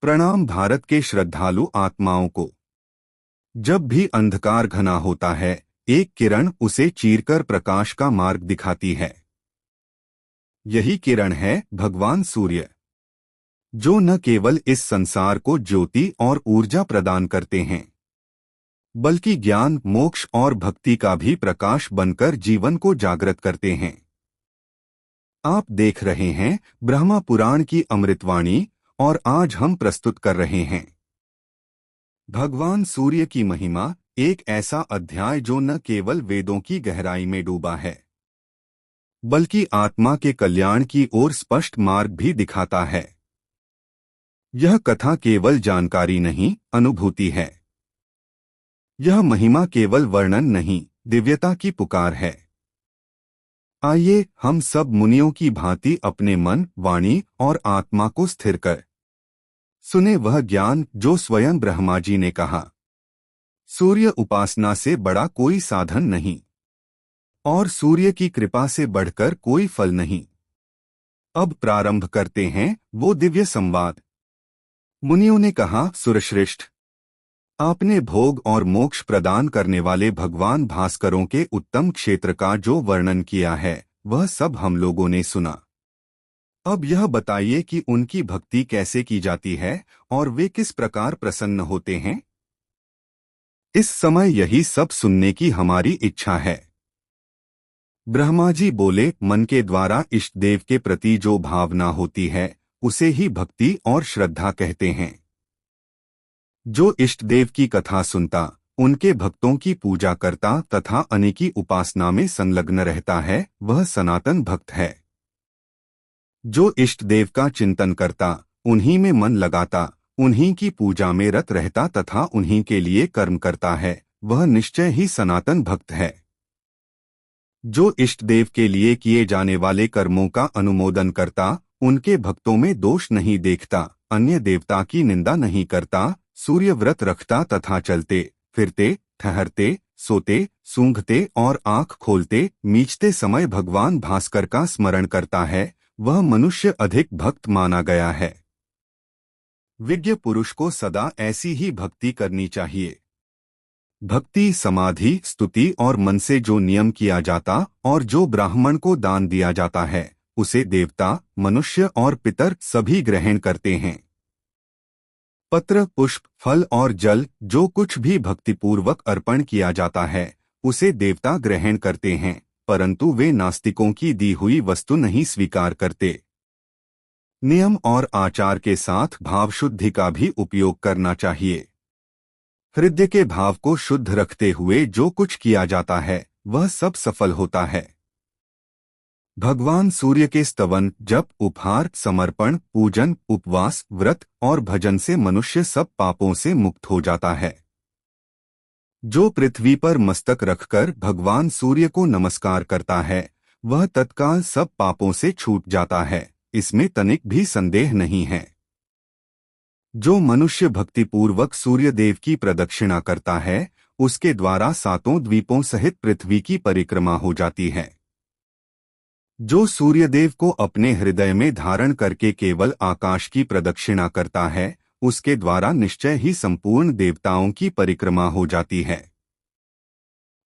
प्रणाम भारत के श्रद्धालु आत्माओं को। जब भी अंधकार घना होता है, एक किरण उसे चीरकर प्रकाश का मार्ग दिखाती है। यही किरण है भगवान सूर्य, जो न केवल इस संसार को ज्योति और ऊर्जा प्रदान करते हैं, बल्कि ज्ञान, मोक्ष और भक्ति का भी प्रकाश बनकर जीवन को जागृत करते हैं। आप देख रहे हैं ब्रह्मा पुराण की अमृतवाणी, और आज हम प्रस्तुत कर रहे हैं भगवान सूर्य की महिमा, एक ऐसा अध्याय जो न केवल वेदों की गहराई में डूबा है, बल्कि आत्मा के कल्याण की ओर स्पष्ट मार्ग भी दिखाता है। यह कथा केवल जानकारी नहीं, अनुभूति है। यह महिमा केवल वर्णन नहीं, दिव्यता की पुकार है। आइए हम सब मुनियों की भांति अपने मन, वाणी और आत्मा को स्थिर कर सुने वह ज्ञान जो स्वयं ब्रह्मा जी ने कहा। सूर्य उपासना से बड़ा कोई साधन नहीं, और सूर्य की कृपा से बढ़कर कोई फल नहीं। अब प्रारंभ करते हैं वो दिव्य संवाद। मुनियों ने कहा, सुरश्रेष्ठ, आपने भोग और मोक्ष प्रदान करने वाले भगवान भास्करों के उत्तम क्षेत्र का जो वर्णन किया है, वह सब हम लोगों ने सुना। अब यह बताइए कि उनकी भक्ति कैसे की जाती है और वे किस प्रकार प्रसन्न होते हैं। इस समय यही सब सुनने की हमारी इच्छा है। ब्रह्मा जी बोले, मन के द्वारा इष्ट देव के प्रति जो भावना होती है, उसे ही भक्ति और श्रद्धा कहते हैं। जो इष्ट देव की कथा सुनता, उनके भक्तों की पूजा करता तथा अनेकी उपासना में संलग्न रहता है, वह सनातन भक्त है। जो इष्ट देव का चिंतन करता, उन्हीं में मन लगाता, उन्हीं की पूजा में रत रहता तथा उन्हीं के लिए कर्म करता है, वह निश्चय ही सनातन भक्त है। जो इष्ट देव के लिए किए जाने वाले कर्मों का अनुमोदन करता, उनके भक्तों में दोष नहीं देखता, अन्य देवता की निंदा नहीं करता, सूर्य व्रत रखता तथा चलते फिरते, ठहरते, सोते, सूंघते और आँख खोलते, मीचते समय भगवान भास्कर का स्मरण करता है, वह मनुष्य अधिक भक्त माना गया है। विज्ञ पुरुष को सदा ऐसी ही भक्ति करनी चाहिए। भक्ति, समाधि, स्तुति और मन से जो नियम किया जाता और जो ब्राह्मण को दान दिया जाता है, उसे देवता, मनुष्य और पितर सभी ग्रहण करते हैं। पत्र, पुष्प, फल और जल, जो कुछ भी भक्तिपूर्वक अर्पण किया जाता है, उसे देवता ग्रहण करते हैं, परंतु वे नास्तिकों की दी हुई वस्तु नहीं स्वीकार करते। नियम और आचार के साथ भाव शुद्धि का भी उपयोग करना चाहिए। हृदय के भाव को शुद्ध रखते हुए जो कुछ किया जाता है, वह सब सफल होता है। भगवान सूर्य के स्तवन, जप, उपहार, समर्पण, पूजन, उपवास, व्रत और भजन से मनुष्य सब पापों से मुक्त हो जाता है। जो पृथ्वी पर मस्तक रखकर भगवान सूर्य को नमस्कार करता है, वह तत्काल सब पापों से छूट जाता है, इसमें तनिक भी संदेह नहीं है। जो मनुष्य भक्तिपूर्वक सूर्य देव की प्रदक्षिणा करता है, उसके द्वारा सातों द्वीपों सहित पृथ्वी की परिक्रमा हो जाती है। जो सूर्यदेव को अपने हृदय में धारण करके केवल आकाश की प्रदक्षिणा करता है, उसके द्वारा निश्चय ही संपूर्ण देवताओं की परिक्रमा हो जाती है।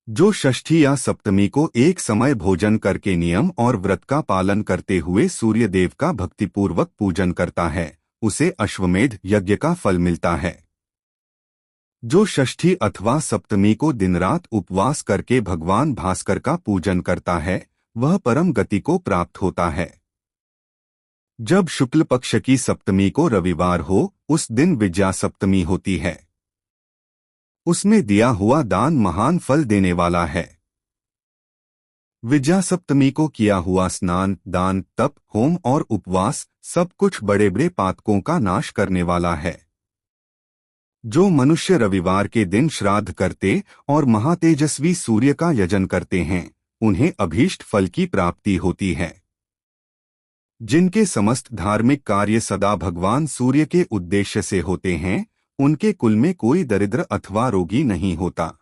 जो षष्ठी या सप्तमी को एक समय भोजन करके नियम और व्रत का पालन करते हुए सूर्यदेव का भक्तिपूर्वक पूजन करता है, उसे अश्वमेध यज्ञ का फल मिलता है। जो षष्ठी अथवा सप्तमी को दिन रात उपवास करके भगवान भास्कर का पूजन करता है, वह परम गति को प्राप्त होता है। जब शुक्ल पक्ष की सप्तमी को रविवार हो, उस दिन विजया सप्तमी होती है। उसमें दिया हुआ दान महान फल देने वाला है। विजया सप्तमी को किया हुआ स्नान, दान, तप, होम और उपवास सब कुछ बड़े बड़े पातकों का नाश करने वाला है। जो मनुष्य रविवार के दिन श्राद्ध करते और महातेजस्वी सूर्य का यजन करते हैं, उन्हें अभीष्ट फल की प्राप्ति होती है। जिनके समस्त धार्मिक कार्य सदा भगवान सूर्य के उद्देश्य से होते हैं, उनके कुल में कोई दरिद्र अथवा रोगी नहीं होता।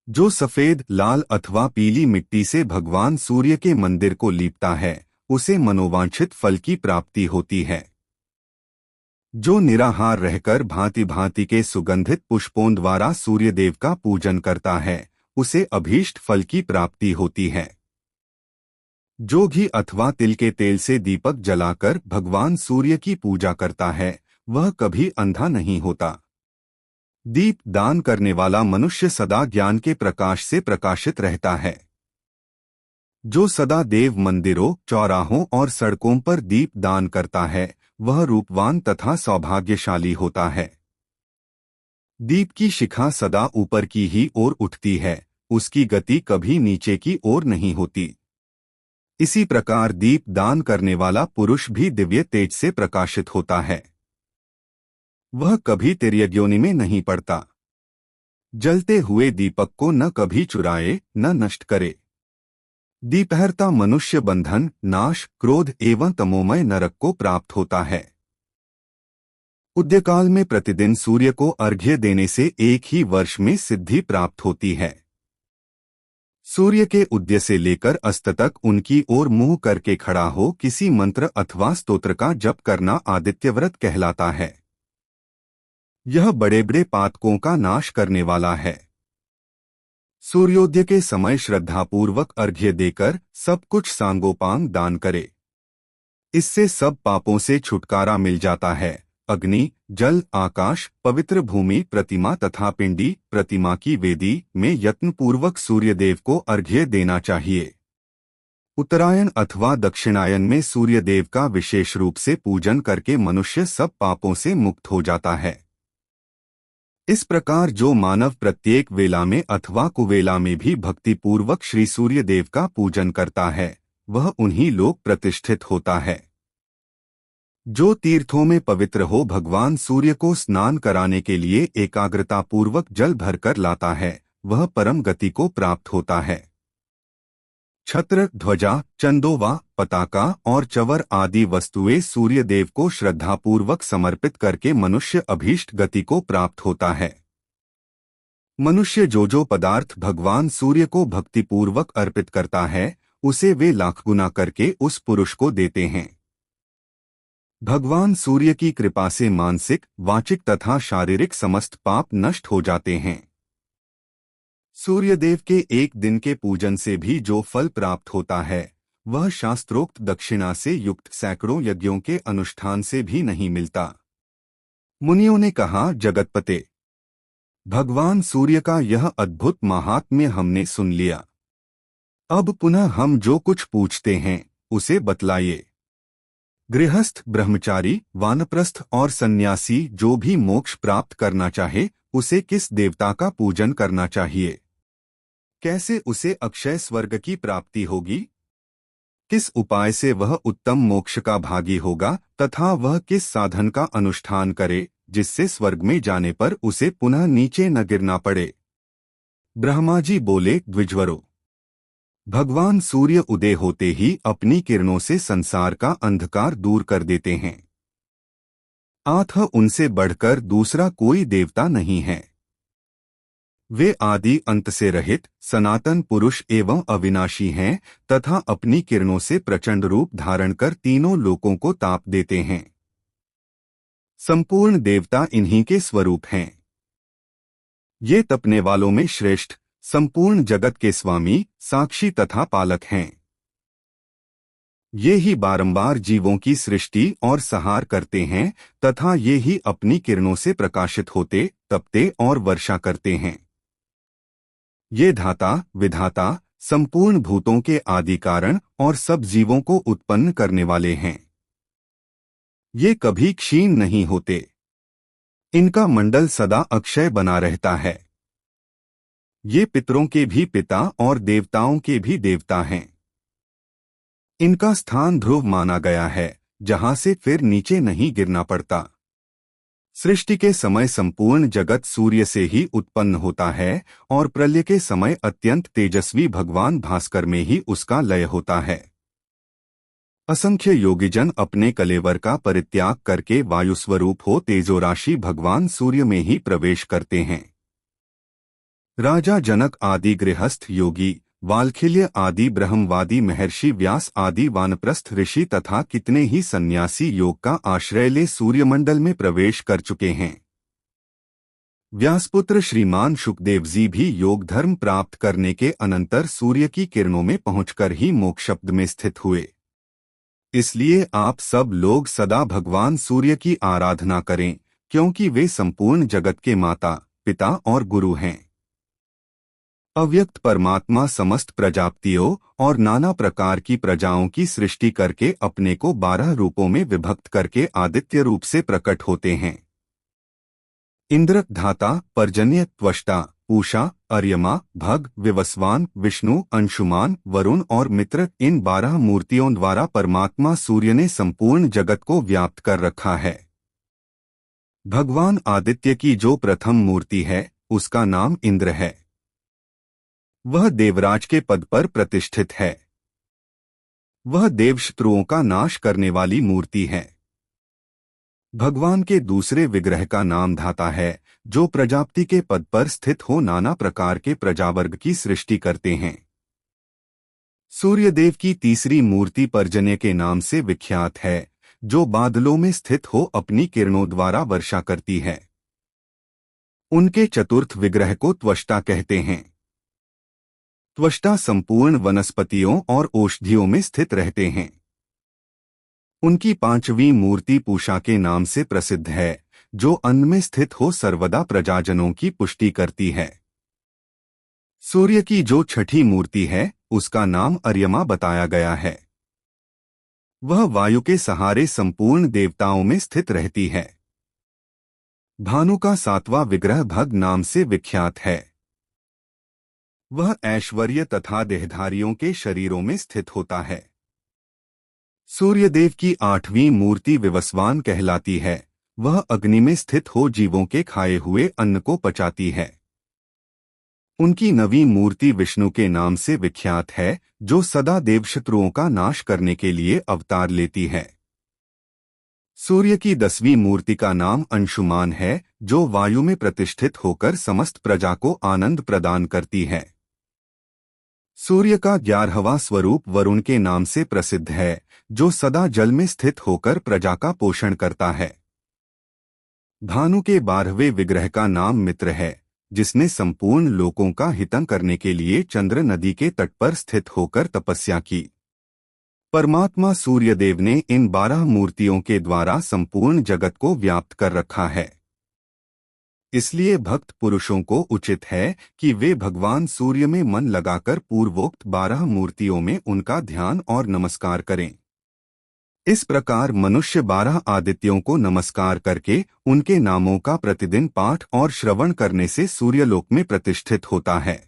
जो सफेद, लाल अथवा पीली मिट्टी से भगवान सूर्य के मंदिर को लीपता है, उसे मनोवांछित फल की प्राप्ति होती है। जो निराहार रहकर भांति भांति के सुगंधित पुष्पों द्वारा सूर्यदेव का पूजन करता है, उसे अभीष्ट फल की प्राप्ति होती है। जो घी अथवा तिल के तेल से दीपक जलाकर भगवान सूर्य की पूजा करता है, वह कभी अंधा नहीं होता। दीप दान करने वाला मनुष्य सदा ज्ञान के प्रकाश से प्रकाशित रहता है। जो सदा देव मंदिरों, चौराहों और सड़कों पर दीप दान करता है, वह रूपवान तथा सौभाग्यशाली होता है। दीप की शिखा सदा ऊपर की ही ओर उठती है, उसकी गति कभी नीचे की ओर नहीं होती। इसी प्रकार दीप दान करने वाला पुरुष भी दिव्य तेज से प्रकाशित होता है। वह कभी तिर्यग्योनि में नहीं पड़ता। जलते हुए दीपक को न कभी चुराए न नष्ट करे। दीपहर्ता मनुष्य बंधन, नाश, क्रोध एवं तमोमय नरक को प्राप्त होता है। उदयकाल में प्रतिदिन सूर्य को अर्घ्य देने से एक ही वर्ष में सिद्धि प्राप्त होती है। सूर्य के उदय से लेकर अस्त तक उनकी ओर मुंह करके खड़ा हो किसी मंत्र अथवा स्तोत्र का जप करना आदित्य व्रत कहलाता है। यह बड़े बड़े पातकों का नाश करने वाला है। सूर्योदय के समय श्रद्धापूर्वक अर्घ्य देकर सब कुछ सांगोपांग दान करे। इससे सब पापों से छुटकारा मिल जाता है। अग्नि, जल, आकाश, पवित्र भूमि, प्रतिमा तथा पिंडी प्रतिमा की वेदी में यत्नपूर्वक सूर्यदेव को अर्घ्य देना चाहिए। उत्तरायण अथवा दक्षिणायन में सूर्यदेव का विशेष रूप से पूजन करके मनुष्य सब पापों से मुक्त हो जाता है। इस प्रकार जो मानव प्रत्येक वेला में अथवा कुवेला में भी भक्तिपूर्वक श्री सूर्यदेव का पूजन करता है, वह उन्हीं लोक प्रतिष्ठित होता है। जो तीर्थों में पवित्र हो भगवान सूर्य को स्नान कराने के लिए एकाग्रतापूर्वक जल भरकर लाता है, वह परम गति को प्राप्त होता है। छत्र, ध्वजा, चंदोवा, पताका और चवर आदि वस्तुएं सूर्यदेव को श्रद्धापूर्वक समर्पित करके मनुष्य अभीष्ट गति को प्राप्त होता है। मनुष्य जो पदार्थ भगवान सूर्य को भक्तिपूर्वक अर्पित करता है, उसे वे लाख गुना करके उस पुरुष को देते हैं। भगवान सूर्य की कृपा से मानसिक, वाचिक तथा शारीरिक समस्त पाप नष्ट हो जाते हैं। सूर्यदेव के एक दिन के पूजन से भी जो फल प्राप्त होता है, वह शास्त्रोक्त दक्षिणा से युक्त सैकड़ों यज्ञों के अनुष्ठान से भी नहीं मिलता। मुनियों ने कहा, जगतपते, भगवान सूर्य का यह अद्भुत महात्म्य हमने सुन लिया। अब पुनः हम जो कुछ पूछते हैं उसे बतलाइए। गृहस्थ, ब्रह्मचारी, वानप्रस्थ और सन्यासी जो भी मोक्ष प्राप्त करना चाहे, उसे किस देवता का पूजन करना चाहिए? कैसे उसे अक्षय स्वर्ग की प्राप्ति होगी? किस उपाय से वह उत्तम मोक्ष का भागी होगा तथा वह किस साधन का अनुष्ठान करे जिससे स्वर्ग में जाने पर उसे पुनः नीचे न गिरना पड़े? ब्रह्मा जी बोले, द्विजवरों, भगवान सूर्य उदय होते ही अपनी किरणों से संसार का अंधकार दूर कर देते हैं। अतः उनसे बढ़कर दूसरा कोई देवता नहीं है। वे आदि अंत से रहित सनातन पुरुष एवं अविनाशी हैं तथा अपनी किरणों से प्रचंड रूप धारण कर तीनों लोकों को ताप देते हैं। संपूर्ण देवता इन्हीं के स्वरूप हैं। ये तपने वालों में श्रेष्ठ, संपूर्ण जगत के स्वामी, साक्षी तथा पालक हैं। ये ही बारंबार जीवों की सृष्टि और संहार करते हैं तथा ये ही अपनी किरणों से प्रकाशित होते, तपते और वर्षा करते हैं। ये धाता, विधाता, संपूर्ण भूतों के आदि कारण और सब जीवों को उत्पन्न करने वाले हैं। ये कभी क्षीण नहीं होते। इनका मंडल सदा अक्षय बना रहता है। ये पितरों के भी पिता और देवताओं के भी देवता हैं। इनका स्थान ध्रुव माना गया है, जहां से फिर नीचे नहीं गिरना पड़ता। सृष्टि के समय संपूर्ण जगत सूर्य से ही उत्पन्न होता है और प्रलय के समय अत्यंत तेजस्वी भगवान भास्कर में ही उसका लय होता है। असंख्य योगीजन अपने कलेवर का परित्याग करके वायुस्वरूप हो तेजोराशि भगवान सूर्य में ही प्रवेश करते हैं। राजा जनक आदि गृहस्थ योगी वाल्खिल्य आदि ब्रह्मवादी महर्षि व्यास आदि वानप्रस्थ ऋषि तथा कितने ही सन्यासी योग का आश्रय ले सूर्यमंडल में प्रवेश कर चुके हैं। व्यासपुत्र श्रीमान शुकदेव जी भी योग धर्म प्राप्त करने के अनंतर सूर्य की किरणों में पहुंचकर ही मोक्षपद में स्थित हुए। इसलिए आप सब लोग सदा भगवान सूर्य की आराधना करें, क्योंकि वे संपूर्ण जगत के माता, पिता और गुरु हैं। अव्यक्त परमात्मा समस्त प्रजापतियों और नाना प्रकार की प्रजाओं की सृष्टि करके अपने को 12 रूपों में विभक्त करके आदित्य रूप से प्रकट होते हैं। इंद्र, धाता, पर्जन्य, त्वष्टा, पूषा, अर्यमा, भग, विवस्वान, विष्णु, अंशुमान, वरुण और मित्र, इन 12 मूर्तियों द्वारा परमात्मा सूर्य ने संपूर्ण जगत को व्याप्त कर रखा है। भगवान आदित्य की जो प्रथम मूर्ति है उसका नाम इंद्र है। वह देवराज के पद पर प्रतिष्ठित है। वह देवशत्रुओं का नाश करने वाली मूर्ति है। भगवान के दूसरे विग्रह का नाम धाता है, जो प्रजापति के पद पर स्थित हो नाना प्रकार के प्रजावर्ग की सृष्टि करते हैं। सूर्यदेव की तीसरी मूर्ति पर्जन्य के नाम से विख्यात है, जो बादलों में स्थित हो अपनी किरणों द्वारा वर्षा करती है। उनके चतुर्थ विग्रह को त्वष्टा कहते हैं। त्वष्टा संपूर्ण वनस्पतियों और औषधियों में स्थित रहते हैं। उनकी पांचवी मूर्ति पूषा के नाम से प्रसिद्ध है, जो अन्न में स्थित हो सर्वदा प्रजाजनों की पुष्टि करती है। सूर्य की जो छठी मूर्ति है उसका नाम अर्यमा बताया गया है। वह वायु के सहारे संपूर्ण देवताओं में स्थित रहती है। भानु का सातवां विग्रह भग नाम से विख्यात है। वह ऐश्वर्य तथा देहधारियों के शरीरों में स्थित होता है। सूर्यदेव की आठवीं मूर्ति विवस्वान कहलाती है। वह अग्नि में स्थित हो जीवों के खाए हुए अन्न को पचाती है। उनकी नवीं मूर्ति विष्णु के नाम से विख्यात है, जो सदा देवशत्रुओं का नाश करने के लिए अवतार लेती है। सूर्य की 10वीं मूर्ति का नाम अंशुमान है, जो वायु में प्रतिष्ठित होकर समस्त प्रजा को आनंद प्रदान करती है। सूर्य का 11वां स्वरूप वरुण के नाम से प्रसिद्ध है, जो सदा जल में स्थित होकर प्रजा का पोषण करता है। भानु के 12वें विग्रह का नाम मित्र है, जिसने संपूर्ण लोकों का हितन करने के लिए चंद्र नदी के तट पर स्थित होकर तपस्या की। परमात्मा सूर्यदेव ने इन 12 मूर्तियों के द्वारा संपूर्ण जगत को व्याप्त कर रखा है। इसलिए भक्त पुरुषों को उचित है कि वे भगवान सूर्य में मन लगाकर पूर्वोक्त 12 मूर्तियों में उनका ध्यान और नमस्कार करें। इस प्रकार मनुष्य 12 आदित्यों को नमस्कार करके उनके नामों का प्रतिदिन पाठ और श्रवण करने से सूर्यलोक में प्रतिष्ठित होता है।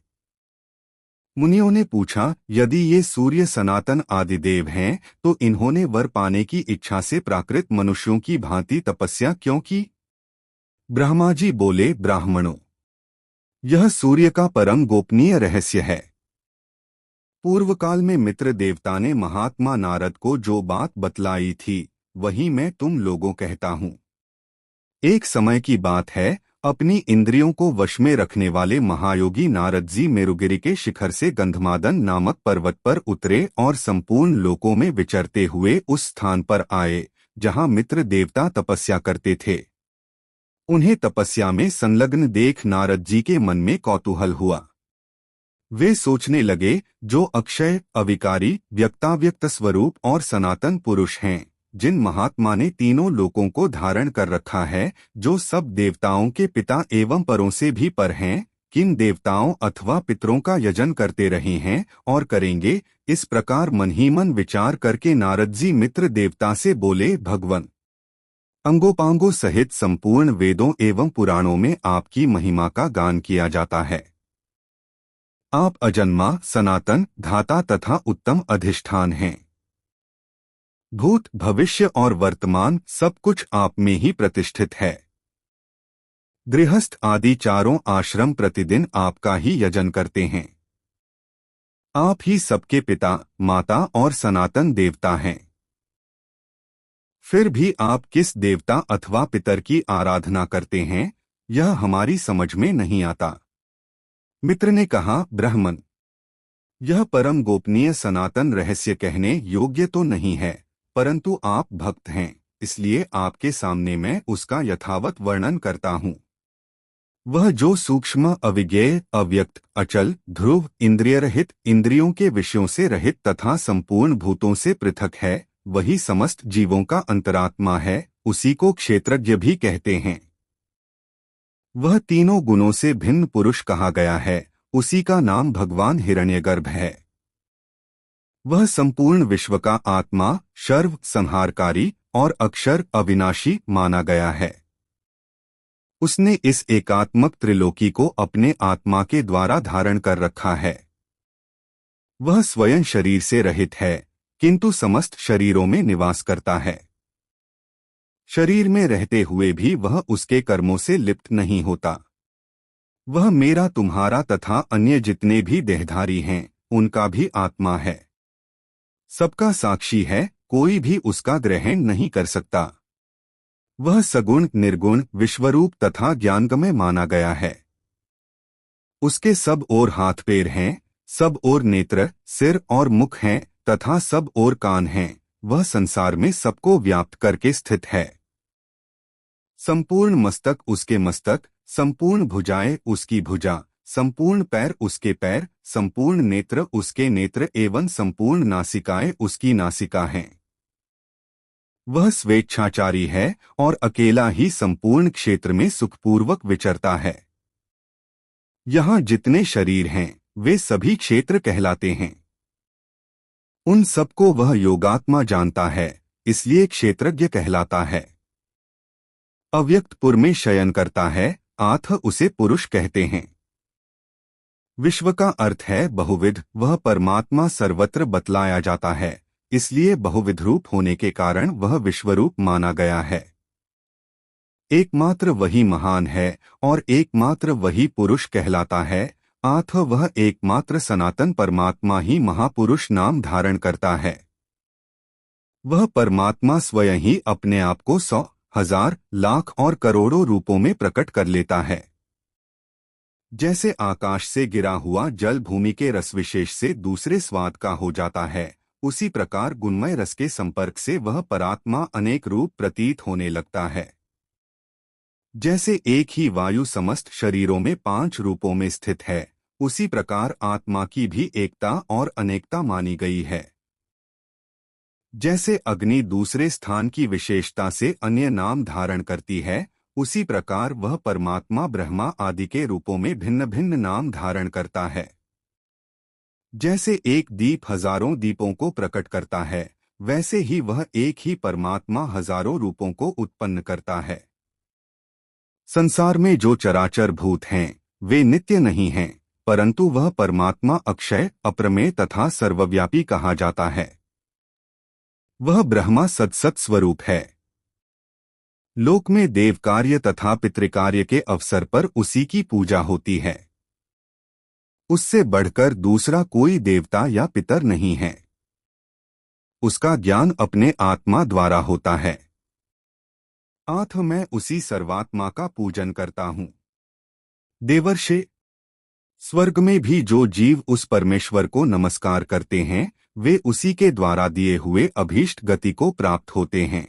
मुनियों ने पूछा, यदि ये सूर्य सनातन आदिदेव हैं, तो इन्होंने वर पाने की इच्छा से प्राकृत मनुष्यों की भांति तपस्या क्यों की? ब्रह्मा जी बोले, ब्राह्मणों, यह सूर्य का परम गोपनीय रहस्य है। पूर्व काल में मित्र देवता ने महात्मा नारद को जो बात बतलाई थी, वही मैं तुम लोगों कहता हूँ। एक समय की बात है, अपनी इंद्रियों को वश में रखने वाले महायोगी नारद जी मेरुगिरी के शिखर से गंधमादन नामक पर्वत पर उतरे और संपूर्ण लोकों में विचरते हुए उस स्थान पर आए जहाँ मित्र देवता तपस्या करते थे। उन्हें तपस्या में संलग्न देख नारद जी के मन में कौतूहल हुआ। वे सोचने लगे, जो अक्षय, अविकारी, व्यक्ताव्यक्त स्वरूप और सनातन पुरुष हैं, जिन महात्मा ने तीनों लोकों को धारण कर रखा है, जो सब देवताओं के पिता एवं परों से भी पर हैं, किन देवताओं अथवा पितरों का यजन करते रहे हैं और करेंगे। इस प्रकार मन ही मन विचार करके नारद जी मित्र देवता से बोले, भगवन, अंगोपांगों सहित संपूर्ण वेदों एवं पुराणों में आपकी महिमा का गान किया जाता है। आप अजन्मा, सनातन, धाता तथा उत्तम अधिष्ठान हैं। भूत, भविष्य और वर्तमान सब कुछ आप में ही प्रतिष्ठित है। गृहस्थ आदि चारों आश्रम प्रतिदिन आपका ही यजन करते हैं। आप ही सबके पिता, माता और सनातन देवता हैं। फिर भी आप किस देवता अथवा पितर की आराधना करते हैं, यह हमारी समझ में नहीं आता। मित्र ने कहा, ब्राह्मण, यह परम गोपनीय सनातन रहस्य कहने योग्य तो नहीं है, परंतु आप भक्त हैं, इसलिए आपके सामने मैं उसका यथावत वर्णन करता हूँ। वह जो सूक्ष्म, अविज्ञेय, अव्यक्त, अचल, ध्रुव, इंद्रिय रहित, इंद्रियों के विषयों से रहित तथा संपूर्ण भूतों से पृथक है, वही समस्त जीवों का अंतरात्मा है, उसी को क्षेत्रज्ञ भी कहते हैं। वह तीनों गुणों से भिन्न पुरुष कहा गया है, उसी का नाम भगवान हिरण्यगर्भ है। वह संपूर्ण विश्व का आत्मा, सर्व संहारकारी और अक्षर अविनाशी माना गया है। उसने इस एकात्मक त्रिलोकी को अपने आत्मा के द्वारा धारण कर रखा है। वह स्वयं शरीर से रहित है, किंतु समस्त शरीरों में निवास करता है। शरीर में रहते हुए भी वह उसके कर्मों से लिप्त नहीं होता। वह मेरा, तुम्हारा तथा अन्य जितने भी देहधारी हैं, उनका भी आत्मा है। सबका साक्षी है, कोई भी उसका ग्रहण नहीं कर सकता। वह सगुण, निर्गुण, विश्वरूप तथा ज्ञानगमय माना गया है। उसके सब ओर हाथ पैर हैं, सब ओर नेत्र, सिर और मुख हैं तथा सब ओर कान हैं। वह संसार में सबको व्याप्त करके स्थित है। संपूर्ण मस्तक उसके मस्तक, संपूर्ण भुजाएं उसकी भुजा, संपूर्ण पैर उसके पैर, संपूर्ण नेत्र उसके नेत्र एवं संपूर्ण नासिकाएं उसकी नासिका हैं। वह स्वेच्छाचारी है और अकेला ही संपूर्ण क्षेत्र में सुखपूर्वक विचरता है। यहाँ जितने शरीर हैं, वे सभी क्षेत्र कहलाते हैं। उन सबको वह योगात्मा जानता है, इसलिए क्षेत्रज्ञ कहलाता है। अव्यक्तपुर में शयन करता है, आथ उसे पुरुष कहते हैं। विश्व का अर्थ है बहुविध, वह परमात्मा सर्वत्र बतलाया जाता है, इसलिए बहुविध रूप होने के कारण वह विश्वरूप माना गया है। एकमात्र वही महान है और एकमात्र वही पुरुष कहलाता है, आथ वह एकमात्र सनातन परमात्मा ही महापुरुष नाम धारण करता है। वह परमात्मा स्वयं ही अपने आप को 100, 1000, लाख और करोड़ों रूपों में प्रकट कर लेता है। जैसे आकाश से गिरा हुआ जल भूमि के रस विशेष से दूसरे स्वाद का हो जाता है, उसी प्रकार गुणमय रस के संपर्क से वह परात्मा अनेक रूप प्रतीत होने लगता है। जैसे एक ही वायु समस्त शरीरों में 5 रूपों में स्थित है, उसी प्रकार आत्मा की भी एकता और अनेकता मानी गई है। जैसे अग्नि दूसरे स्थान की विशेषता से अन्य नाम धारण करती है, उसी प्रकार वह परमात्मा ब्रह्मा आदि के रूपों में भिन्न भिन्न नाम धारण करता है। जैसे एक दीप हजारों दीपों को प्रकट करता है, वैसे ही वह एक ही परमात्मा हजारों रूपों को उत्पन्न करता है। संसार में जो चराचर भूत हैं, वे नित्य नहीं हैं, परंतु वह परमात्मा अक्षय, अप्रमेय तथा सर्वव्यापी कहा जाता है। वह ब्रह्मा सत्सत स्वरूप है। लोक में देव कार्य तथा पितृकार्य के अवसर पर उसी की पूजा होती है। उससे बढ़कर दूसरा कोई देवता या पितर नहीं है। उसका ज्ञान अपने आत्मा द्वारा होता है। आथ मैं उसी सर्वात्मा का पूजन करता हूँ। देवर्षि, स्वर्ग में भी जो जीव उस परमेश्वर को नमस्कार करते हैं, वे उसी के द्वारा दिए हुए अभीष्ट गति को प्राप्त होते हैं।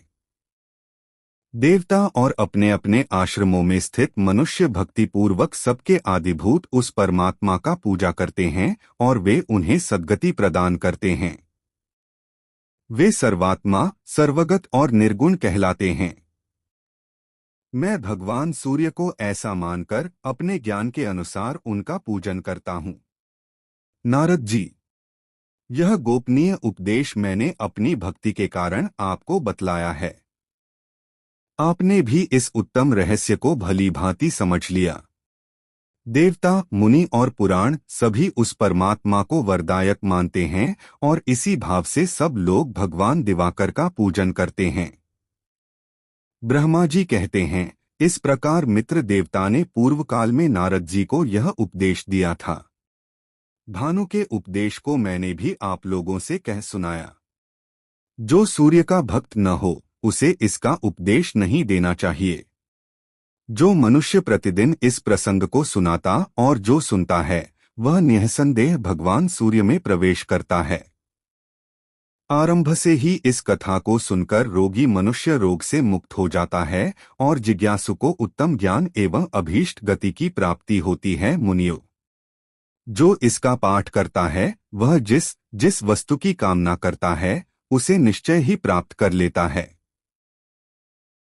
देवता और अपने अपने आश्रमों में स्थित मनुष्य भक्तिपूर्वक सबके आदिभूत उस परमात्मा का पूजा करते हैं और वे उन्हें सद्गति प्रदान करते हैं। वे सर्वात्मा, सर्वगत और निर्गुण कहलाते हैं। मैं भगवान सूर्य को ऐसा मानकर अपने ज्ञान के अनुसार उनका पूजन करता हूँ। नारद जी, यह गोपनीय उपदेश मैंने अपनी भक्ति के कारण आपको बतलाया है। आपने भी इस उत्तम रहस्य को भली भांति समझ लिया। देवता, मुनि और पुराण सभी उस परमात्मा को वरदायक मानते हैं और इसी भाव से सब लोग भगवान दिवाकर का पूजन करते हैं। ब्रह्मा जी कहते हैं, इस प्रकार मित्र देवता ने पूर्व काल में नारद जी को यह उपदेश दिया था। भानु के उपदेश को मैंने भी आप लोगों से कह सुनाया। जो सूर्य का भक्त न हो, उसे इसका उपदेश नहीं देना चाहिए। जो मनुष्य प्रतिदिन इस प्रसंग को सुनाता और जो सुनता है, वह निःसंदेह भगवान सूर्य में प्रवेश करता है। आरंभ से ही इस कथा को सुनकर रोगी मनुष्य रोग से मुक्त हो जाता है और जिज्ञासु को उत्तम ज्ञान एवं अभीष्ट गति की प्राप्ति होती है। मुनियो, जो इसका पाठ करता है वह जिस जिस वस्तु की कामना करता है उसे निश्चय ही प्राप्त कर लेता है।